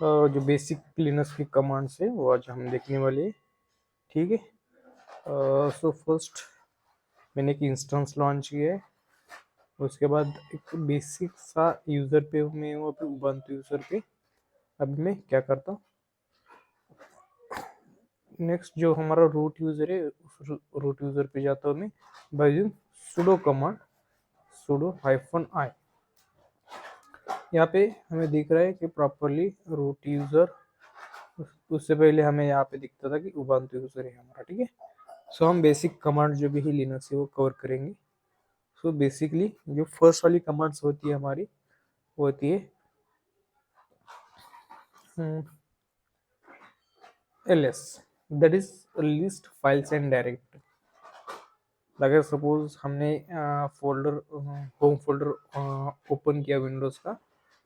जो basic Linux की commands है वो आज हम देखने वाले हैं। ठीक है। सो फर्स्ट मैंने एक इंस्टेंस लॉन्च किया है। उसके बाद एक बेसिक सा यूज़र पे मैं हूँ अभी उबंटू यूज़र पे। अभी मैं क्या करता हूँ, नेक्स्ट जो हमारा रूट यूज़र है उस रूट यूज़र पे जाता हूँ मैं by using sudo command sudo -i। यहाँ पे हमें दिख रहा है कि प्रॉपरली रूट यूज़र, उससे पहले हमें यहाँ पे दिखता था कि उबंटू यूज़र है हमारा। ठीक है। सो हम बेसिक कमांड जो भी है लिनक्स है वो कवर करेंगे। सो बेसिकली जो फर्स्ट वाली कमांड्स होती है हमारी वो होती है ls, that is list files and directory. अगर सपोज हमने फोल्डर होम फोल्डर ओपन किया विंडोज का,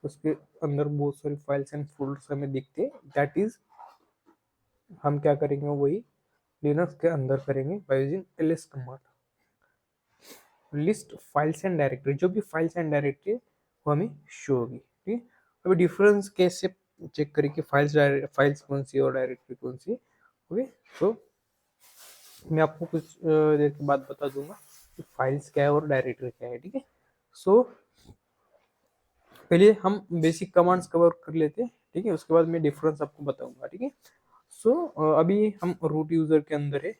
उसके अंदर बहुत सारी फाइल्स एंड फोल्डर्स हमें दिखते हैं, दैट इज हम क्या करेंगे वही लिनक्स के अंदर करेंगे by using ls command. List files and directory, जो भी फाइल्स एंड डायरेक्टरी वो हमें शो होगी। ठीक है। अभी डिफरेंस कैसे चेक करें कि फाइल्स कौन सी और डायरेक्टरी कौन सी। ओके। तो मैं आपको कुछ देर के बाद बता दूंगा कि फाइल्स क्या है और डायरेक्टरी क्या है। ठीक है। सो पहले हम बेसिक कमांड्स कवर कर लेते हैं। ठीक है। उसके बाद मैं डिफरेंस आपको बताऊंगा। ठीक है। सो अभी हम रूट यूजर के अंदर है।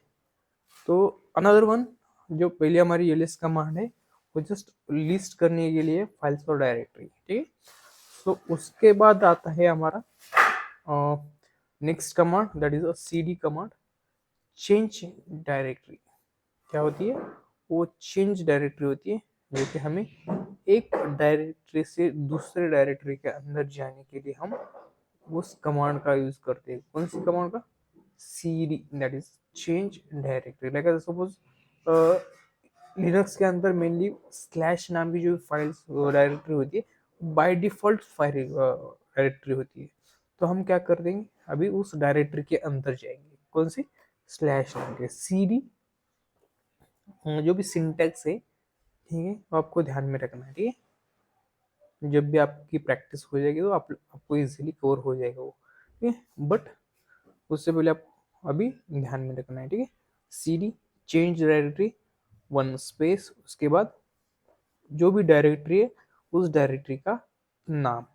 तो अनदर वन जो पहले हमारी ls कमांड है वो जस्ट लिस्ट करने के लिए फाइल्स और डायरेक्टरी। ठीक है। सो उसके बाद आता है हमारा next command, that is a cd command, change directory. क्या होती है वो? चेंज डायरेक्टरी होती है, जो कि हमें एक डायरेक्टरी से दूसरे डायरेक्टरी के अंदर जाने के लिए हम उस कमांड का यूज करते हैं। कौन सी कमांड का? cd, that is change directory. Like suppose Linux के अंदर मेनली स्लैश नाम की जो फाइल्स डायरेक्टरी होती है बाय डिफॉल्ट फाइल डायरेक्टरी होती है। तो हम क्या कर देंगे, अभी उस डायरेक्टरी के अंदर जाएंगे। कौन सी? स्लैश नाम के cd। जो भी सिंटेक्स है, ठीक है, वो आपको ध्यान में रखना है। ठीक है। जब भी आपकी प्रैक्टिस हो जाएगी तो आपको इजीली कवर हो जाएगा वो। ठीक है। बट उससे पहले आप अभी ध्यान में रखना है। ठीक है। cd change directory one space, उसके बाद जो भी डायरेक्टरी है उस डायरेक्टरी का नाम।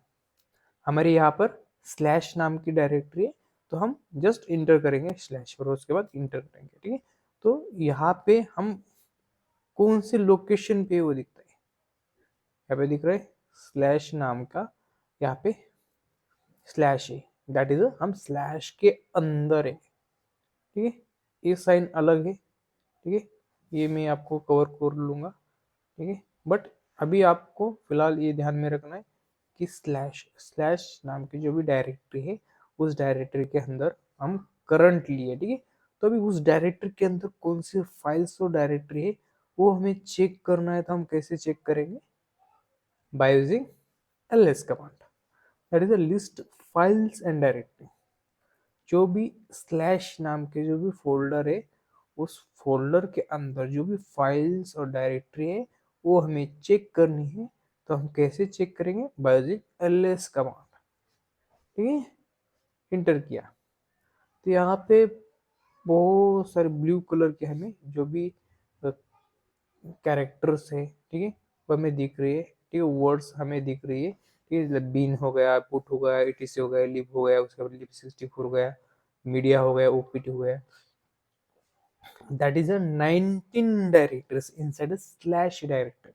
हमारे यहाँ पर स्लैश नाम की डायरेक्टरी है, तो हम जस्ट इंटर करेंगे स्लैश और उसके बाद इंटर करेंगे। ठीक है। तो यहाँ पे हम कौन से लोकेशन पे वो दिखता है, यहाँ पे दिख रहा है स्लैश नाम का, यहाँ पे स्लैश है, दैट इज हम स्लैश के अंदर है। ठीक है। ये साइन अलग है। ठीक है। ये मैं आपको कवर कर लूंगा। ठीक है। बट अभी आपको फिलहाल ये ध्यान में रखना है कि स्लैश स्लैश नाम की जो भी डायरेक्टरी है उस डायरेक्टरी के अंदर हम करंटली है। ठीक है। तो अभी उस डायरेक्टरी के अंदर कौन सी फाइल्स और डायरेक्टरी है वो हमें चेक करना है। तो हम कैसे चेक करेंगे? By using ls command, that is a list files and directory. जो भी स्लैश नाम के जो भी फोल्डर है उस फोल्डर के अंदर जो भी फाइल्स और डायरेक्टरी है वो हमें चेक करनी है। तो हम कैसे चेक करेंगे? By using ls command. ठीक है। इंटर किया तो यहाँ पे बहुत सारे ब्लू कलर के हमें जो भी कैरेक्टर्स है, ठीक है, वो हमें दिख रही है। ठीक है। वर्ड्स हमें दिख रही है। ठीक है। बीन हो गया, पुट हो गया, etc हो गया, लिप हो गया, उसके बाद लिप 64 हो गया, मीडिया हो गया, opt हो गया। That is a 19 directories inside a slash directory.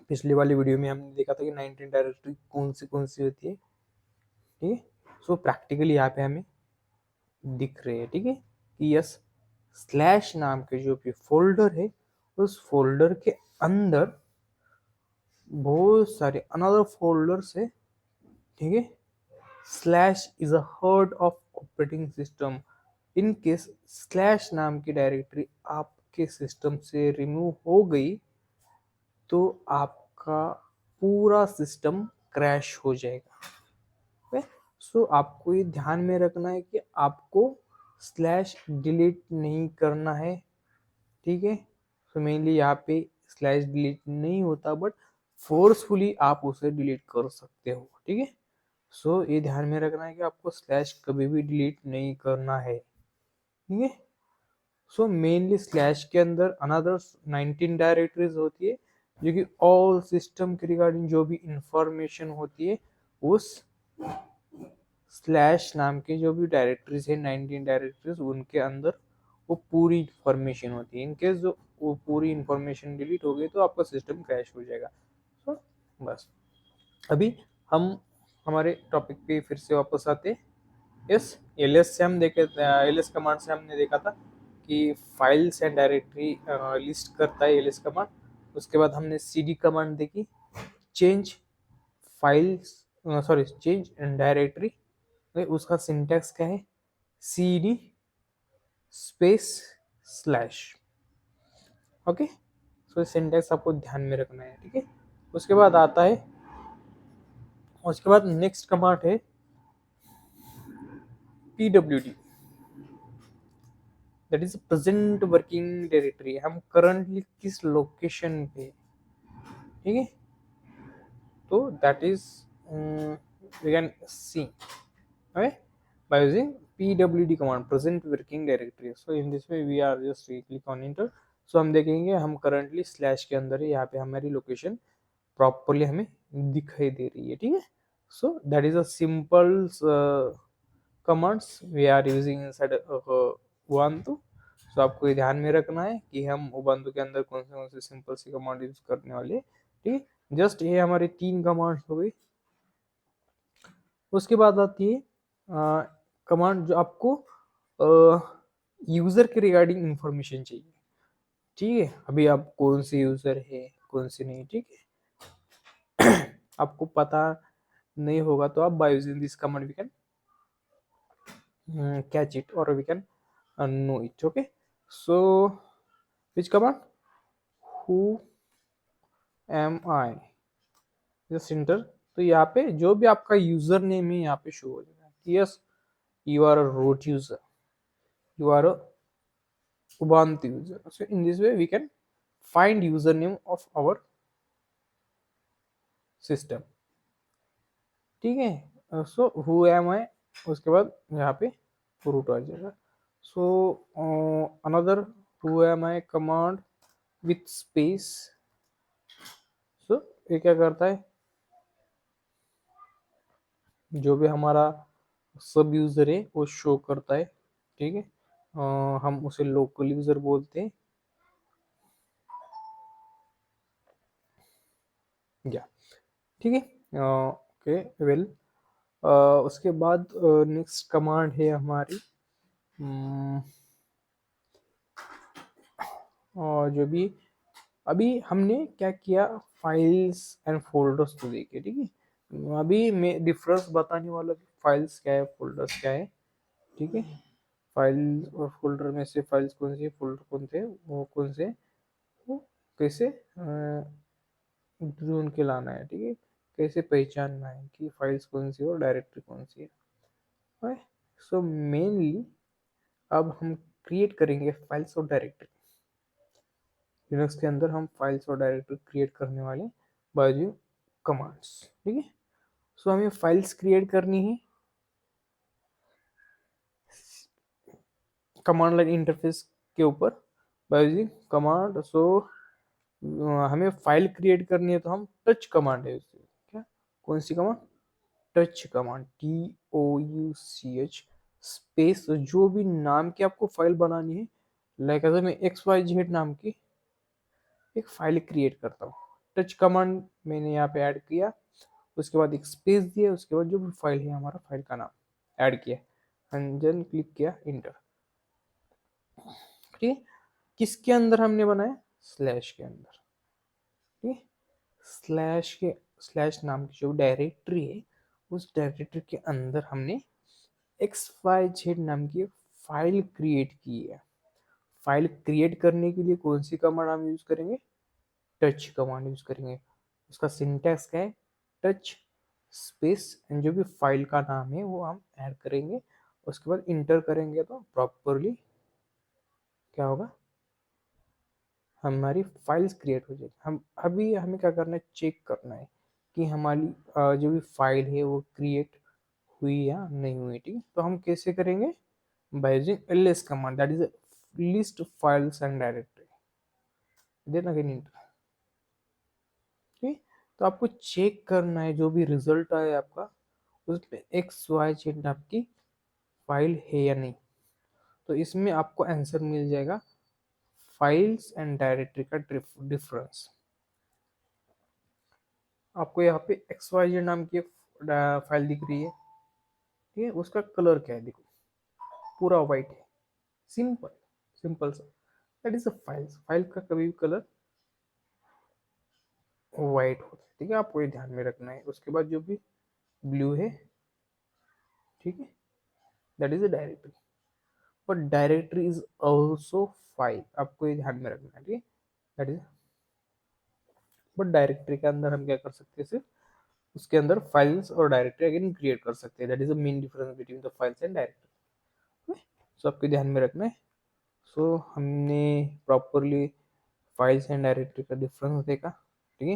पिछली वाली वीडियो में हमने देखा था कि 19 डायरेक्टरी कौन सी होती है। ठीक है। सो प्रैक्टिकली यहाँ पे हमें दिख रही है। ठीक है। कि यस, स्लैश नाम के जो भी फोल्डर है उस फोल्डर के अंदर बहुत सारे अनदर फोल्डर्स है। ठीक है। Slash is a herd of operating system. In case slash नाम की डायरेक्टरी आपके सिस्टम से रिमूव हो गई तो आपका पूरा सिस्टम क्रैश हो जाएगा। सो आपको ये ध्यान में रखना है कि आपको स्लैश डिलीट नहीं करना है। ठीक है। तो मेनली यहाँ पे स्लैश डिलीट नहीं होता, बट फोर्सफुली आप उसे डिलीट कर सकते हो, ठीक है। सो ये ध्यान में रखना है कि आपको स्लैश कभी भी डिलीट नहीं करना है, ठीक है। सो मेनली स्लैश के अंदर अनदर 19 डायरेक्टरीज होती है, जो कि ऑल सिस्टम के रिगार्डिंग जो भी इंफॉर्मेशन होती है उस स्लैश नाम की जो भी डायरेक्टरीज है 19 डायरेक्टरीज उनके अंदर वो पूरी इंफॉर्मेशन होती है। इनकेस जो वो पूरी इंफॉर्मेशन डिलीट हो गई तो आपका सिस्टम क्रैश हो जाएगा। तो बस अभी हम हमारे टॉपिक पे फिर से वापस आते। यस, एलएस से हम देखे, एलएस कमांड से हमने देखा था कि फाइल्स एंड डायरेक्टरी लिस्ट करता है एलएस कमांड। उसके बाद हमने सीडी कमांड देखी, change files, sorry change directory. उसका सिंटैक्स क्या है, cd स्पेस स्लैश। ओके, सो सिंटैक्स आपको ध्यान में रखना है, ठीक है। उसके बाद आता है, उसके बाद नेक्स्ट कमांड है pwd, that is present working directory. हम करंटली किस लोकेशन पे, ठीक है। तो that is we can see by using pwd command, present working directory. So in this way we are just click on enter. So हम देखेंगे हम currently slash के अंदर है, यहाँ पे हमारी लोकेशन प्रॉपरली हमें दिखाई दे रही है, ठीक है। So that is a simple commands we are using inside Ubuntu. So आपको ये ध्यान में रखना है कि हम उबंटू के अंदर कौन से सिंपल सी कमांड यूज करने वाले, ठीक है। जस्ट ये हमारे 3 कमांड्स हो गई। उसके बाद आती है कमांड जो आपको यूजर के रिगार्डिंग इंफॉर्मेशन चाहिए, ठीक है। अभी आप कौन से यूजर है कौन से नहीं, ठीक है। आपको पता नहीं होगा तो आप by using this command we can catch it or we can know it, okay। so which command, who am I, just enter। तो यहाँ पे जो भी आपका यूजर नेम है यहाँ पे शो हो जाएगा। Yes, you are a root user, you are a Ubuntu user। So in this way we can find username of our system, ठीक है। सो हु एम आई, उसके बाद यहाँ पे रूट आ जाएगा। So another who am I command with space. So ये क्या करता है, जो भी हमारा सब यूजर है वो शो करता है, ठीक है। हम उसे लोकल यूजर बोलते हैं, या ठीक है। ओके वेल, उसके बाद नेक्स्ट कमांड है हमारी जो भी अभी हमने क्या किया, फाइल्स एंड फोल्डर्स तो देखे, ठीक है। अभी मैं डिफरेंस बताने वाला कि फाइल्स क्या है फोल्डर्स क्या है, ठीक है। फाइल और फोल्डर में से फाइल्स कौन सी है, फोल्डर कौन थे, वो कौन से, वो कैसे ढूंढ के लाना है, ठीक है। कैसे पहचानना है कि फाइल्स कौन सी है और डायरेक्टरी कौन सी है। सो मेनली अब हम क्रिएट करेंगे फाइल्स और डायरेक्टरी। लिनक्स के अंदर हम फाइल्स और डायरेक्टरी क्रिएट करने वाले बाय यूजिंग कमांड्स, ठीक है। सो हमें फाइल्स क्रिएट करनी है कमांड लाइन इंटरफेस के ऊपर बाय यूजिंग कमांड। सो हमें फाइल क्रिएट करनी है तो हम टच कमांड है उससे, क्या, कौन सी command, touch command, TOUCH space, जो भी नाम की आपको फाइल बनानी है, लाइक अगर मैं XYZ नाम की एक फाइल क्रिएट करता हूँ, टच कमांड मैंने यहाँ पे ऐड किया, उसके बाद एक स्पेस दिया, उसके बाद जो भी फाइल है हमारा फाइल का नाम ऐड किया एंड देन क्लिक किया इंटर, ठीक है। किसके अंदर हमने बनाया, स्लैश के अंदर, ठीक है। स्लैश नाम की जो डायरेक्टरी है उस डायरेक्टरी के अंदर हमने XYZ नाम की फाइल क्रिएट की है। फाइल क्रिएट करने के लिए कौन सी कमांड हम यूज करेंगे, टच कमांड यूज करेंगे। उसका सिंटैक्स क्या है, टच स्पेस एंड जो भी फाइल का नाम है वो हम ऐड करेंगे, उसके बाद इंटर करेंगे तो प्रॉपरली क्या होगा, हमारी फाइल्स क्रिएट हो जाएगी। हम अभी हमें क्या करना है, चेक करना है कि हमारी जो भी फाइल है वो क्रिएट हुई या नहीं हुई, ठीक है। तो हम कैसे करेंगे, by using ls command, that is list files and directory, then again enter, ठीक है। तो आपको चेक करना है जो भी रिजल्ट आए आपका, उसमें एक्स वाई जेड आपकी फाइल है या नहीं। तो इसमें आपको आंसर मिल जाएगा फाइल्स एंड डायरेक्टरी का डिफरेंस। आपको यहाँ पे एक्स वाई जेड नाम की एक फाइल दिख रही है, ठीक है। उसका कलर क्या है, देखो पूरा वाइट है, सिंपल, सिंपल सा, that is a file. File का कभी भी कलर वाइट होता है, ठीक है। आपको ये ध्यान में रखना है। उसके बाद जो भी ब्लू है, ठीक है, that is a directory, but directory is also file, आपको ये ध्यान में रखना है, ठीक है। दैट इज, बट डायरेक्टरी के अंदर हम क्या कर सकते हैं, सिर्फ उसके अंदर फाइल्स और डायरेक्टरी अगेन क्रिएट कर सकते हैं। That is the main difference between the files and directory. So आपको ध्यान में रखना है। सो हमने प्रॉपरली फाइल्स एंड डायरेक्टरी का डिफरेंस देखा, ठीक है,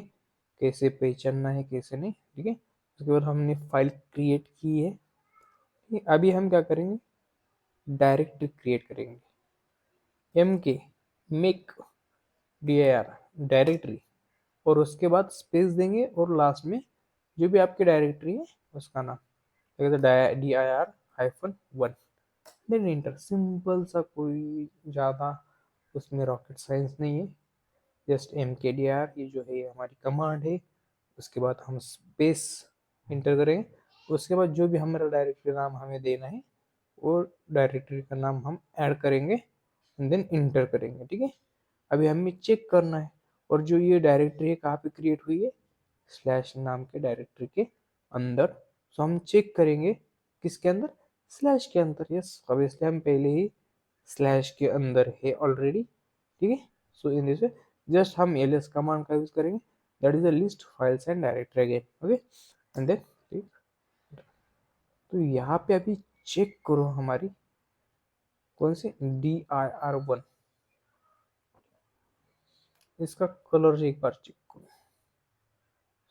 कैसे पहचानना है कैसे नहीं, ठीक है। उसके बाद हमने फाइल क्रिएट की है, ठीक है। अभी हम क्या करेंगे, डायरेक्टरी क्रिएट करेंगे, एम के मेक dir डायरेक्टरी, और उसके बाद स्पेस देंगे और लास्ट में जो भी आपकी डायरेक्टरी है उसका नाम, dir-1, देन इंटर। सिंपल सा, कोई ज़्यादा उसमें रॉकेट साइंस नहीं है, जस्ट mkdir, ये जो है हमारी कमांड है। उसके बाद हम स्पेस इंटर करेंगे, उसके बाद जो भी हमारा डायरेक्टरी नाम हमें देना है वो डायरेक्टरी का नाम हम ऐड करेंगे एंड देन इंटर करेंगे, ठीक है। अभी हमें चेक करना है, और जो ये डायरेक्टरी है कहाँ पे क्रिएट हुई है, स्लैश नाम के डायरेक्टरी के अंदर। सो हम चेक करेंगे किसके अंदर, स्लैश के अंदर। यस, ऑब्वियसली हम पहले ही स्लैश के अंदर है ऑलरेडी, ठीक है। So in this way just हम ls कमांड का यूज करेंगे, that is a list files and directory again, okay, and then ठीक। तो यहाँ पे अभी चेक करो हमारी कौन सी dir1, इसका कलर एक बार चेक करो।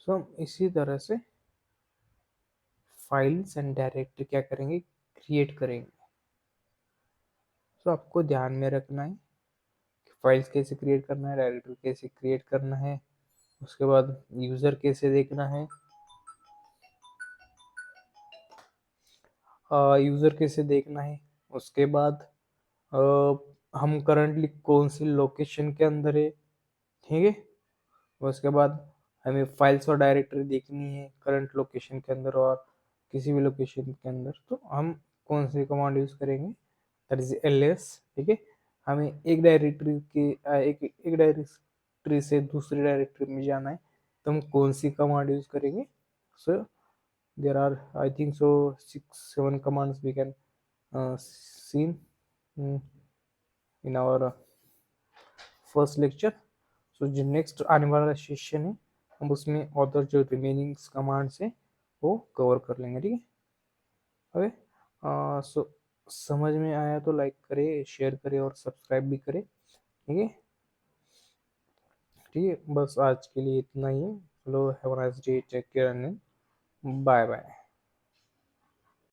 सो हम इसी तरह से फाइल्स एंड डायरेक्टरी क्या करेंगे, क्रिएट करेंगे। सो आपको ध्यान में रखना है कि फाइल्स कैसे क्रिएट करना है, डायरेक्टरी कैसे क्रिएट करना है, उसके बाद यूजर कैसे देखना है, यूजर कैसे देखना है, उसके बाद हम करंटली कौन सी लोकेशन के अंदर है, ठीक है। उसके बाद हमें फाइल्स और डायरेक्टरी देखनी है करंट लोकेशन के अंदर और किसी भी लोकेशन के अंदर, तो हम कौन सी कमांड यूज करेंगे, दैट इज ls, ठीक है। हमें एक डायरेक्टरी के एक डायरेक्टरी से दूसरी डायरेक्टरी में जाना है, तो हम कौन सी कमांड यूज करेंगे। So there are I think so 6-7 commands we can seen in our first lecture. So जो नेक्स्ट आने वाला सेशन है हम उसमें अदर जो रिमेनिंग कमांड्स है वो कवर कर लेंगे, ठीक है। ओके, सो समझ में आया तो लाइक करें, शेयर करें और सब्सक्राइब भी करें, ठीक है। ठीक है, बस आज के लिए इतना ही है। चलो, have a nice day, take care and bye bye.